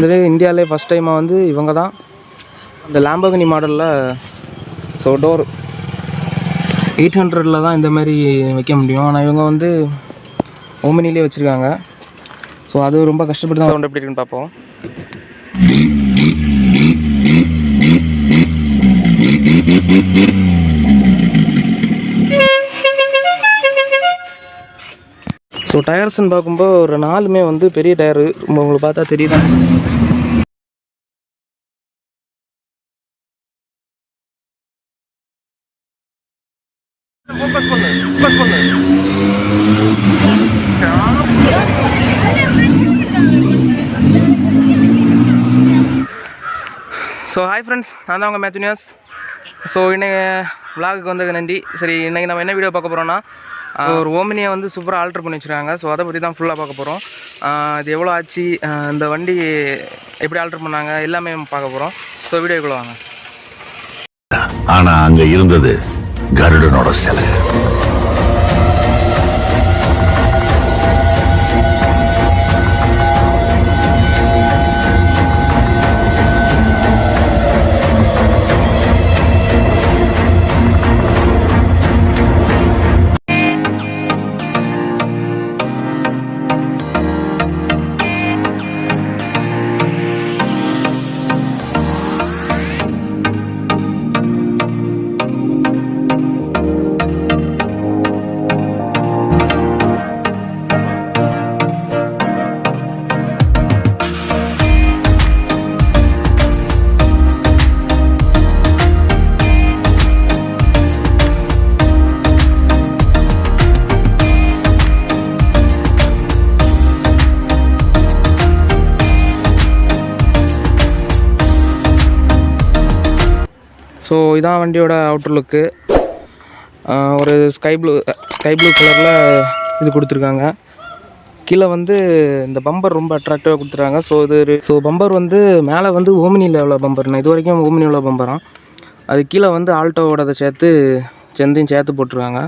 வந்து இந்தியாவிலே ஃபஸ்ட் டைமாக வந்து இவங்க தான் அந்த லாம்போகினி மாடலில் ஸோ டோர் 800 தான் இந்த மாதிரி வைக்க முடியும். ஆனால் இவங்க வந்து ஓமினிலே வச்சுருக்காங்க. ஸோ அது ரொம்ப கஷ்டப்பட்டு தான் சவுண்ட் எப்படி இருக்குன்னு பார்ப்போம். ஸோ டயர்ஸ்ன்னு பார்க்கும்போது ஒரு 4மே வந்து பெரிய டயரு, உங்களுக்கு பார்த்தா தெரியுதான். ஸோ ஹாய் ஃப்ரெண்ட்ஸ், நான் தான் உங்கள் மேத்யூனியாஸ். ஸோ இன்றைக்கி விலாகுக்கு வந்தது நன்றி. சரி, இன்றைக்கி நம்ம என்ன வீடியோ பார்க்க போகிறோன்னா, ஒரு ஓமினியை வந்து சூப்பராக ஆல்ட்ரு பண்ணி வச்சுருக்காங்க. ஸோ அதை பற்றி தான் ஃபுல்லாக பார்க்க போகிறோம். இது எவ்வளோ ஆச்சு, இந்த வண்டி எப்படி ஆல்ட்ரு பண்ணாங்க, எல்லாமே பார்க்க போகிறோம். ஸோ வீடியோக்குள்ளே வாங்க. ஆனால் அங்கே இருந்தது கருடனோட சிலை. ஸோ இதான் வண்டியோட அவுட்டர் லுக்கு. ஒரு ஸ்கை ப்ளூ கலரில் இது கொடுத்துருக்காங்க. கீழே வந்து இந்த பம்பர் ரொம்ப அட்ராக்டிவாக கொடுத்துருக்காங்க. ஸோ பம்பர் வந்து மேலே வந்து ஓமினியில் உள்ள பம்பர்னா, இது வரைக்கும் ஓமினியில் உள்ள பம்பரான். அது கீழே வந்து ஆல்ட்டோவோட செந்தையும் சேர்த்து போட்டிருக்காங்க.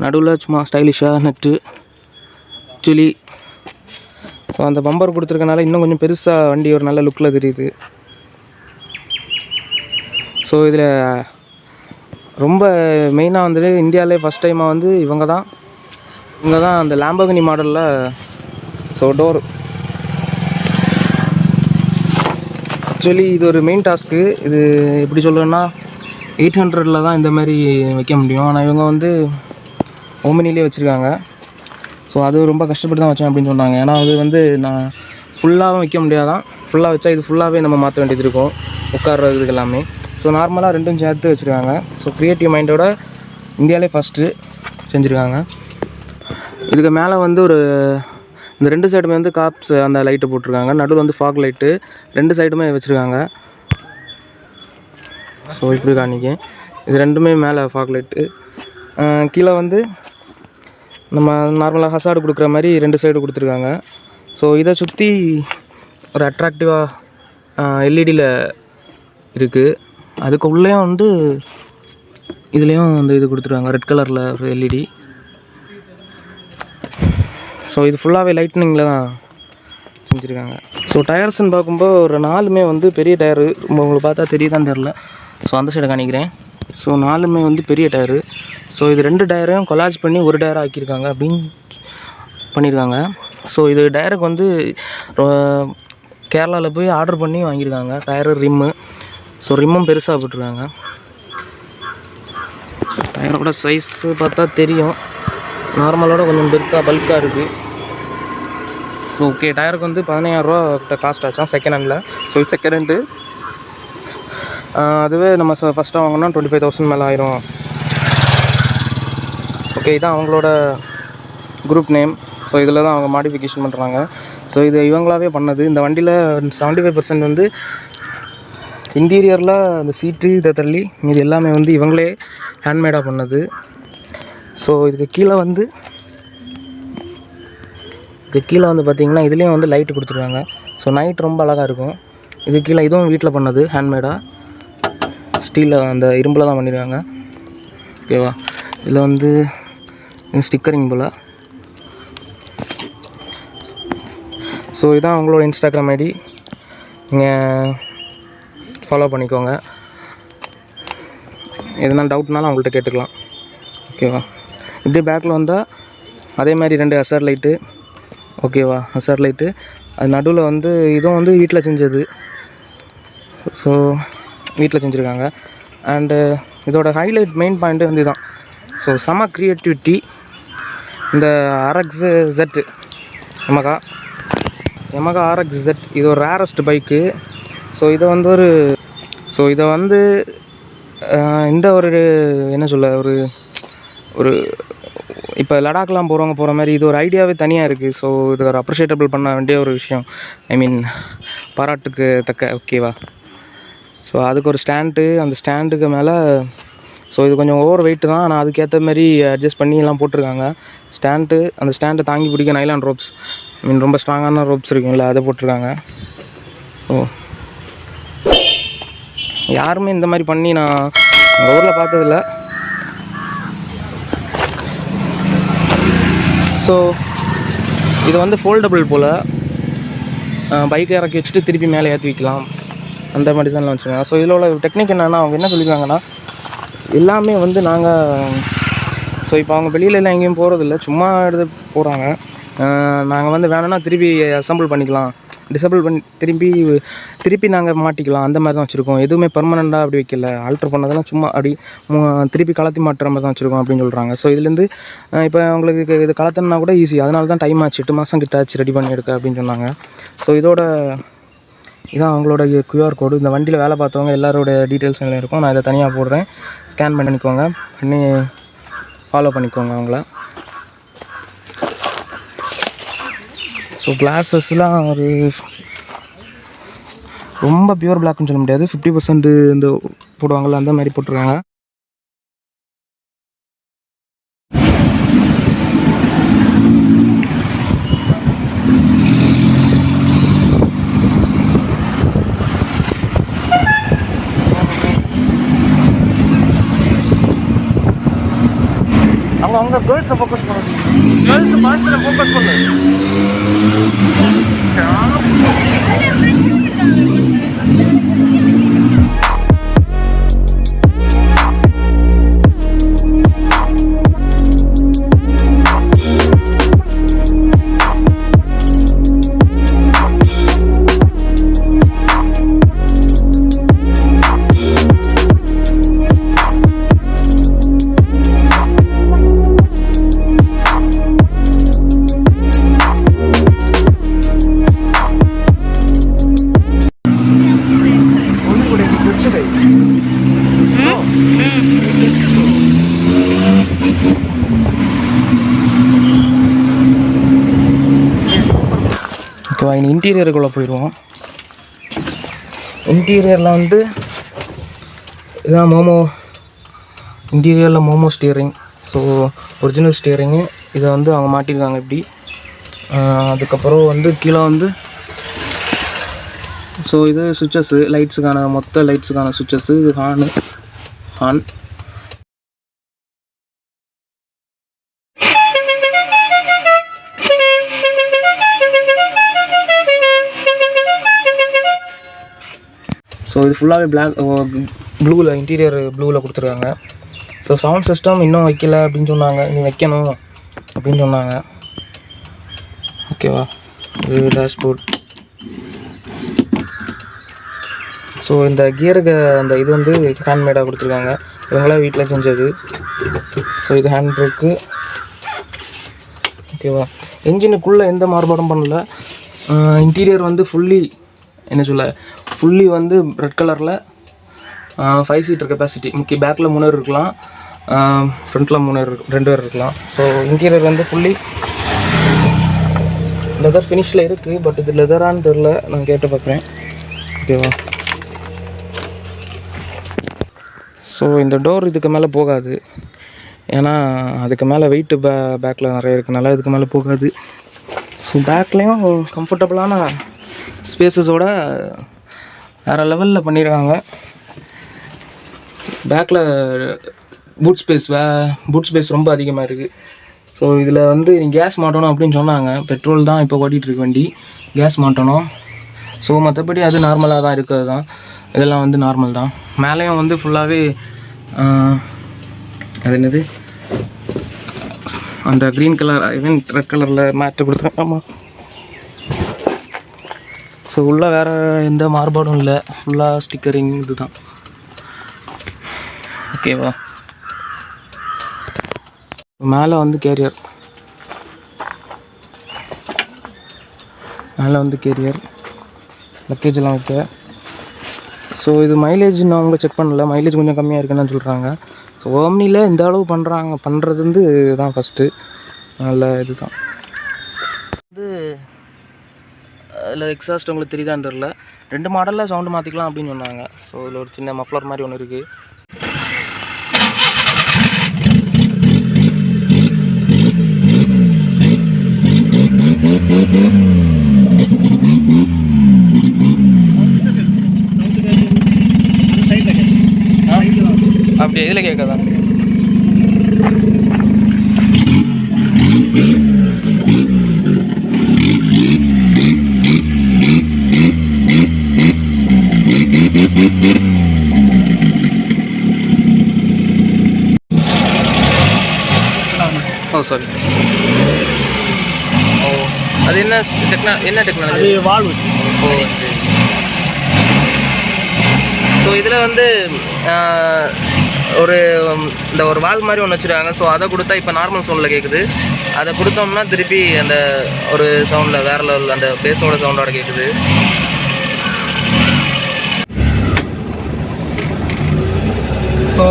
நடுவில் சும்மா ஸ்டைலிஷாக நட்டு சுழி. ஸோ அந்த பம்பர் கொடுத்துருக்கனால இன்னும் கொஞ்சம் பெருசாக வண்டி ஒரு நல்ல லுக்கில் தெரியுது. ஸோ இதில் ரொம்ப மெயினாக வந்தது இந்தியாவிலே ஃபஸ்ட் டைமாக வந்து இவங்க தான் அந்த லாம்போகினி மாடலில் ஸோ டோர். ஆக்சுவலி இது ஒரு மெயின் டாஸ்க்கு. இது எப்படி சொல்கிறேன்னா 800 தான் இந்த மாதிரி வைக்க முடியும். ஆனால் இவங்க வந்து ஓமினிலே வச்சுருக்காங்க. ஸோ அது ரொம்ப கஷ்டப்பட்டு தான் வச்சேன் அப்படின்னு சொன்னாங்க. ஏன்னா அது வந்து நான் ஃபுல்லாகவும் வைக்க முடியாதான். ஃபுல்லாக வச்சா இது ஃபுல்லாகவே நம்ம மாற்ற வேண்டியது இருக்கும், உட்கார்றதுக்கு எல்லாமே. ஸோ நார்மலாக ரெண்டும் சேர்த்து வச்சுருக்காங்க. ஸோ க்ரியேட்டிவ் மைண்டோட இந்தியாவிலே ஃபஸ்ட்டு செஞ்சுருக்காங்க. இதுக்கு மேலே வந்து இந்த 2 சைடுமே வந்து காப்ஸ் அந்த லைட்டு போட்டிருக்காங்க. நடுவில் வந்து ஃபாக் லைட்டு 2 சைடுமே வச்சுருக்காங்க. ஸோ இப்படி காணிக்க இது 2மே மேலே ஃபாக் லைட்டு. கீழே வந்து நம்ம நார்மலாக ஹசார்டு கொடுக்குற மாதிரி 2 சைடு கொடுத்துருக்காங்க. ஸோ இதை சுற்றி ஒரு அட்ராக்டிவாக எல்இடியில் இருக்குது. அதுக்கு உள்ளேயும் வந்து இதுலேயும் வந்து இது கொடுத்துருக்காங்க, ரெட் கலரில் ஒரு எல்இடி. ஸோ இது ஃபுல்லாகவே லைட்னிங்கில் தான் செஞ்சுருக்காங்க. ஸோ டயர்ஸ்ன்னு பார்க்கும்போது ஒரு 4மே வந்து பெரிய டயரு, உங்களுக்கு பார்த்தா தெரியுதான்னு தெரில. ஸோ அந்த சைடை காணிக்கிறேன். ஸோ 4மே வந்து பெரிய டயரு. ஸோ இது 2 டயரையும் கொலாஜ் பண்ணி ஒரு டயரை ஆக்கியிருக்காங்க அப்படின்னு பண்ணியிருக்காங்க. ஸோ இது டயருக்கு வந்து கேரளாவில் போய் ஆர்டர் பண்ணி வாங்கியிருக்காங்க டயரு, ரிம்மு. ஸோ ரிம்மும் பெருசாக போட்டிருக்காங்க. டயரோட சைஸு பார்த்தா தெரியும், நார்மலோட கொஞ்சம் பல்காக இருக்குது. ஸோ ஓகே, டயருக்கு வந்து 15000 ரூபா கிட்ட காஸ்ட் ஆச்சான் செகண்ட் ஹேண்டில். ஸோ இது செகண்ட் ஹேண்டு. அதுவே நம்ம ஃபஸ்ட்டாக வாங்கினா 25,000 மேலே ஆயிரும். ஓகே, இதான் அவங்களோட குரூப் நேம். ஸோ இதில் தான் அவங்க மாடிஃபிகேஷன் பண்ணுறாங்க. ஸோ இது இவங்களாவே பண்ணது. இந்த வண்டியில் 75% வந்து இன்டீரியரில் அந்த சீட்டு இதை தள்ளி இது எல்லாமே வந்து இவங்களே ஹேண்ட்மேடாக பண்ணது. ஸோ இதுக்கு கீழே வந்து பார்த்திங்கன்னா இதுலேயும் வந்து லைட்டு கொடுத்துருக்காங்க. ஸோ நைட் ரொம்ப அழகாக இருக்கும். இது கீழே இதுவும் வீட்டில் பண்ணது ஹேண்ட்மேடாக, ஸ்டீலில் அந்த இரும்பில் தான் பண்ணியிருக்காங்க. ஓகேவா, இதில் வந்து ஸ்டிக்கரிங் போல். ஸோ இதான் அவங்களோட இன்ஸ்டாகிராம் ஐடி. நீங்கள் ஃபாலோ பண்ணிக்கோங்க. எதுனா டவுட்னாலும் அவங்கள்ட்ட கேட்டுக்கலாம். ஓகேவா? இப்படி பேக்கில் வந்தால் அதே மாதிரி 2 ஹசார்ட் லைட்டு. ஓகேவா? ஹசார்ட் லைட்டு அது நடுவில் வந்து இதுவும் வந்து வீட்டில் செஞ்சது. ஸோ வீட்டில் செஞ்சுருக்காங்க. அண்டு இதோட ஹைலைட் மெயின் பாயிண்ட்டு வந்து இதுதான். ஸோ செம க்ரியேட்டிவிட்டி. இந்த RXZ Yamaha RXZ இது ஒரு ரேரஸ்ட் பைக்கு. ஸோ இதை வந்து இந்த ஒரு என்ன சொல்ல ஒரு இப்போ லடாக்லாம் போகிற மாதிரி இது ஒரு ஐடியாவே தனியாக இருக்குது. ஸோ இது ஒரு அப்ரிஷியேட்டபிள் பண்ண வேண்டிய ஒரு விஷயம். ஐ மீன் பாராட்டுக்கு தக்க. ஓகேவா? ஸோ அதுக்கு ஒரு ஸ்டாண்டு, அந்த ஸ்டாண்டுக்கு மேலே ஸோ இது கொஞ்சம் ஓவர் வெயிட்டு தான், ஆனால் அதுக்கேற்ற மாதிரி அட்ஜஸ்ட் பண்ணி எல்லாம் போட்டிருக்காங்க. அந்த ஸ்டாண்டை தாங்கி பிடிக்க நைலான் ரோப்ஸ், ஐ மீன் ரொம்ப ஸ்ட்ராங்கான ரோப்ஸ் இருக்குங்களா, அதை போட்டிருக்காங்க. ஸோ யாருமே இந்த மாதிரி பண்ணி நான் எங்கள் ஊரில் பார்த்ததில்ல. ஸோ இது வந்து ஃபோல்டபுள் போல், பைக்கை இறக்கி வச்சுட்டு திருப்பி மேலே ஏற்றி வைக்கலாம், அந்த மாதிரி தான் வச்சுருக்காங்க. ஸோ இதில் உள்ள டெக்னிக் என்னென்னா, அவங்க என்ன சொல்லியிருக்காங்கன்னா, எல்லாமே வந்து ஸோ இப்போ அவங்க வெளியிலலாம் எங்கேயும் போகிறதில்ல, சும்மா எடுத்து போகிறாங்க. நாங்கள் வந்து வேணும்னா திருப்பி அசம்பிள் பண்ணிக்கலாம், டிசபிள் பண்ணி திருப்பி நாங்கள் மாட்டிக்கலாம், அந்த மாதிரி தான் வச்சுருக்கோம். எதுவுமே பெர்மனெண்ட்டாக அப்படி வைக்கல. ஆல்ட்ரு பண்ணதெல்லாம் சும்மா அப்படி திருப்பி கலத்தி மாட்டுற மாதிரி தான் வச்சுருக்கோம் அப்படின்னு சொல்கிறாங்க. ஸோ இதுலேருந்து இப்போ அவங்களுக்கு இது கலத்தனா கூட ஈஸி, அதனால தான் டைம் ஆச்சு, 8 மாதம் கிட்ட ஆச்சு ரெடி பண்ணி எடுக்க அப்படின்னு சொன்னாங்க. ஸோ இதான் அவங்களோட QR கோடு. இந்த வண்டியில் வேலை பார்த்தவங்க எல்லாரோட டீட்டெயில்ஸ் எல்லாம் இருக்கும். நான் இதை தனியாக போடுறேன், ஸ்கேன் பண்ணிக்கோங்க, பண்ணி ஃபாலோ பண்ணிக்கோங்க அவங்கள. ஸோ கிளாஸஸ்லாம் ஒரு ரொம்ப பியூர் பிளாக்னு சொல்ல முடியாது, 50% இந்த போடுவாங்கள்ல அந்த மாதிரி போட்டிருக்காங்க. அவங்க கேர்ள்ஸை ஃபோக்கஸ் பண்ணுறது, கேர்ள்ஸ் பாய்ஸில் ஃபோக்கஸ் பண்ணு. ஓகேவா? இனி இன்டீரியருக்குள்ளே போயிடுவோம். இன்டீரியரில் வந்து இதான் இன்டீரியரில் மோமோ ஸ்டியரிங். ஸோ ஒரிஜினல் ஸ்டியரிங்கு இதை வந்து அவங்க மாட்டியிருக்காங்க இப்படி. அதுக்கப்புறம் வந்து கீழே வந்து ஸோ இது சுவிட்சஸ்ஸு, லைட்ஸுக்கான மொத்த லைட்ஸுக்கான சுவிட்சஸ்ஸு. இது ஹான் ஸோ இது ஃபுல்லாகவே ப்ளூவில், இன்டீரியர் ப்ளூவில் கொடுத்துருக்காங்க. ஸோ சவுண்ட் சிஸ்டம் இன்னும் வைக்கல அப்படின்னு சொன்னாங்க, இன்னும் வைக்கணும் அப்படின்னு சொன்னாங்க. ஓகேவா? இது டேஷ்போர்ட். ஸோ இந்த கியருக்கு அந்த இது வந்து ஹேண்ட்மேடாக கொடுத்துருக்காங்க, இவங்களாம் வீட்டில் செஞ்சது. ஸோ இது ஹேண்ட் பிரேக்கு. ஓகேவா? என்ஜினுக்குள்ளே எந்த மாறுபாடும் பண்ணல. இன்டீரியர் வந்து ஃபுல்லி வந்து ரெட் கலரில் 5 சீட்டர் கெப்பாசிட்டி. பேக்கில் 3 பேர் இருக்கலாம், ஃப்ரண்ட்டில் 2 பேர் இருக்கலாம். ஸோ இன்டீரியர் வந்து ஃபுல்லி லெதர் ஃபினிஷில் இருக்குது. பட் இது லெதரான்னு தெரில, நான் கேட்டு பார்க்குறேன். ஓகேவா? ஸோ இந்த டோர் இதுக்கு மேலே போகாது, ஏன்னா அதுக்கு மேலே வெயிட்டு பேக்கில் நிறைய இருக்குனால இதுக்கு மேலே போகாது. ஸோ பேக்லேயும் கம்ஃபர்டபுளான ஸ்பேஸஸோட வேறு லெவலில் பண்ணியிருக்காங்க. பேக்கில் பூட் ஸ்பேஸ் ரொம்ப அதிகமாக இருக்குது. ஸோ இதில் வந்து கேஸ் மாட்டணும் அப்படின்னு சொன்னாங்க. பெட்ரோல் தான் இப்போ ஓட்டிகிட்ருக்கு வண்டி, கேஸ் மாட்டணும். ஸோ மற்றபடி அது நார்மலாக தான் இருக்கிறது தான். இதெல்லாம் வந்து நார்மல் தான். மேலேயும் வந்து ஃபுல்லாகவே அது என்னது அந்த க்ரீன் கலர் ஈவன் ரெட் கலரில் மேட்டு கொடுத்துருக்கேன். ஆமாம். ஸோ உள்ளே வேறு எந்த மாறுபாடும் இல்லை, ஃபுல்லாக ஸ்டிக்கரிங் இது தான். ஓகேவா. மேலே வந்து கேரியர், லக்கேஜ் எல்லாம் வைக்க. ஸோ இது மைலேஜ் நான் அவங்க செக் பண்ணல, மைலேஜ் கொஞ்சம் கம்மியாக இருக்குன்னு சொல்கிறாங்க. ஸோ ஓம்னியில் இந்த அளவு பண்ணுறது வந்து இதுதான் ஃபஸ்ட்டு நல்ல இது தான். வந்து அதில் எக்ஸாஸ்ட் உங்களுக்கு தெரியுதான்னு தெரில, 2 மாடலில் சவுண்டு மாற்றிக்கலாம் அப்படின்னு சொன்னாங்க. ஸோ இதில் ஒரு சின்ன மஃப்ளர் மாதிரி ஒன்று இருக்குது. அப்படியே இதில் கேட்காதான். ஓ சாரி. ஓ அது என்ன டெக்னாலஜி? வால்வு. ஓ சரி. ஸோ இதில் வந்து ஒரு வால் மாதிரி ஒன்று வச்சுருக்காங்க. ஸோ அதை கொடுத்தா இப்போ நார்மல் சவுண்டில் கேட்குது. அதை கொடுத்தோம்னா திருப்பி அந்த ஒரு சவுண்டில் வேறு லெவல் அந்த பேஸோட சவுண்டோட கேட்குது. ஸோ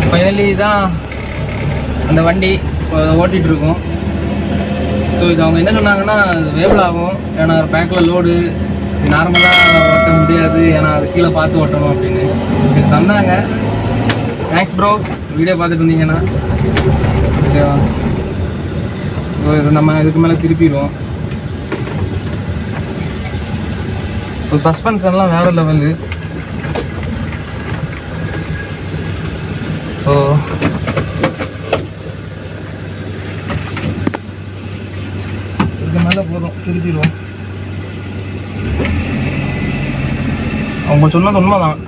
ஃபைனலி தான் அந்த வண்டி. ஸோ அதை ஓட்டிகிட்ருக்கோம். ஸோ இது அவங்க என்ன சொன்னாங்கன்னா வேபிள் ஆகும், ஏன்னா பேக்கில் லோடு நார்மலாக ஓட்ட முடியாது, ஏன்னா அது கீழே பார்த்து ஓட்டணும் அப்படின்னு சரி தந்தாங்க. தேங்க்ஸ் ப்ரோ, வீடியோ பார்த்துட்டு இருந்தீங்கன்னா. ஓகேவா. ஸோ இது நம்ம இதுக்கு மேலே திருப்பிடுவோம். ஸோ சஸ்பென்ஷன்லாம் வேறு லெவலு. ஸோ இதுக்கு மேலே போதும், திருப்பிடுவோம். அவங்க சொன்னது உண்மை தான்,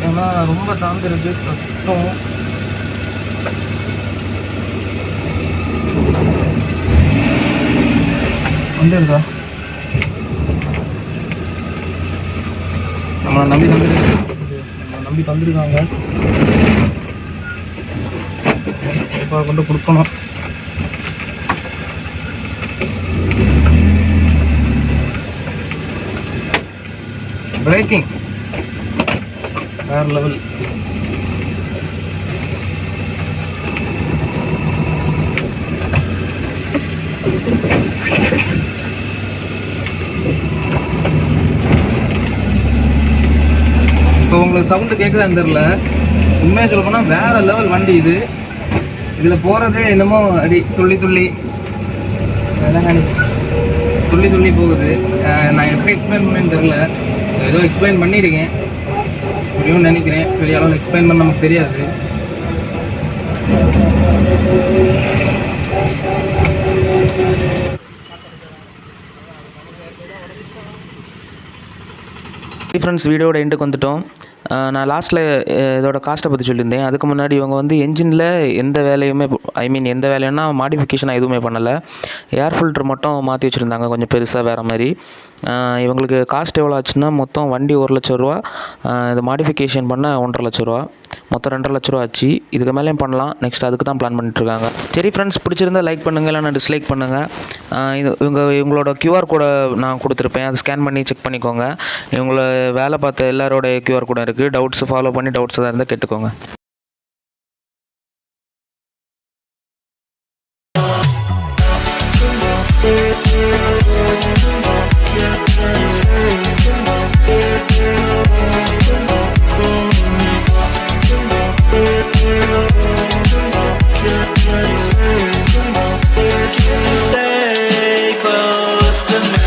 ஏன்னா ரொம்ப தாங்கிறது கஷ்டம். வந்துருக்கா நம்மளை நம்பி தந்துருக்காங்க. இப்போ கொண்டு கொடுக்கணும். பிரேக்கிங் வேறு லெவல். ஸோ உங்களுக்கு சவுண்டு கேட்குதான்னு தெரில, உண்மையாக சொல்ல போனால் வேறு லெவல் வண்டி இது. இதில் போகிறதே என்னமோ அடி துள்ளி துள்ளி போகுது. நான் எப்படி எக்ஸ்பிளைன் பண்ணேன்னு தெரில, ஏதோ எக்ஸ்பிளைன் பண்ணியிருக்கேன் புரியும்னு நினைக்கிறேன். பெரிய அளவில் எக்ஸ்பிளைன் பண்ண நமக்கு தெரியாது. ஃப்ரெண்ட்ஸ், வீடியோட எண்டுக்கு வந்துட்டோம். நான் லாஸ்ட்டில் இதோட காஸ்ட்டை பற்றி சொல்லியிருந்தேன். அதுக்கு முன்னாடி இவங்க வந்து என்ஜினில் எந்த வேலையுமே எந்த வேலைன்னா மாடிஃபிகேஷனாக எதுவுமே பண்ணலை. ஏர் ஃபில்ட்ரு மட்டும் மாற்றி வச்சுருந்தாங்க கொஞ்சம் பெருசாக வேறு மாதிரி. இவங்களுக்கு காஸ்ட் எவ்வளோ ஆச்சுன்னா மொத்தம் வண்டி 1 லட்ச ரூபா, இது மாடிஃபிகேஷன் பண்ண 1.5 லட்ச ரூபா, மொத்தம் 2.5 லட்ச ரூபா ஆச்சு. இதுக்கு மேலேயும் பண்ணலாம், நெக்ஸ்ட் அதுக்கு தான் பிளான் பண்ணிட்டுருக்காங்க. சரி ஃப்ரெண்ட்ஸ், பிடிச்சிருந்தா லைக் பண்ணுங்கள், இல்லைனா டிஸ்லைக் பண்ணுங்கள். இவங்களோட QR கோடை நான் கொடுத்துருப்பேன், அதை ஸ்கேன் பண்ணி செக் பண்ணிக்கோங்க. இவங்கள வேலை பார்த்த எல்லாரோட QR கோடும் இருக்குது. டவுட்ஸ் ஃபாலோ பண்ணி டவுட்ஸ் எதாவது இருந்தால் கேட்டுக்கோங்க.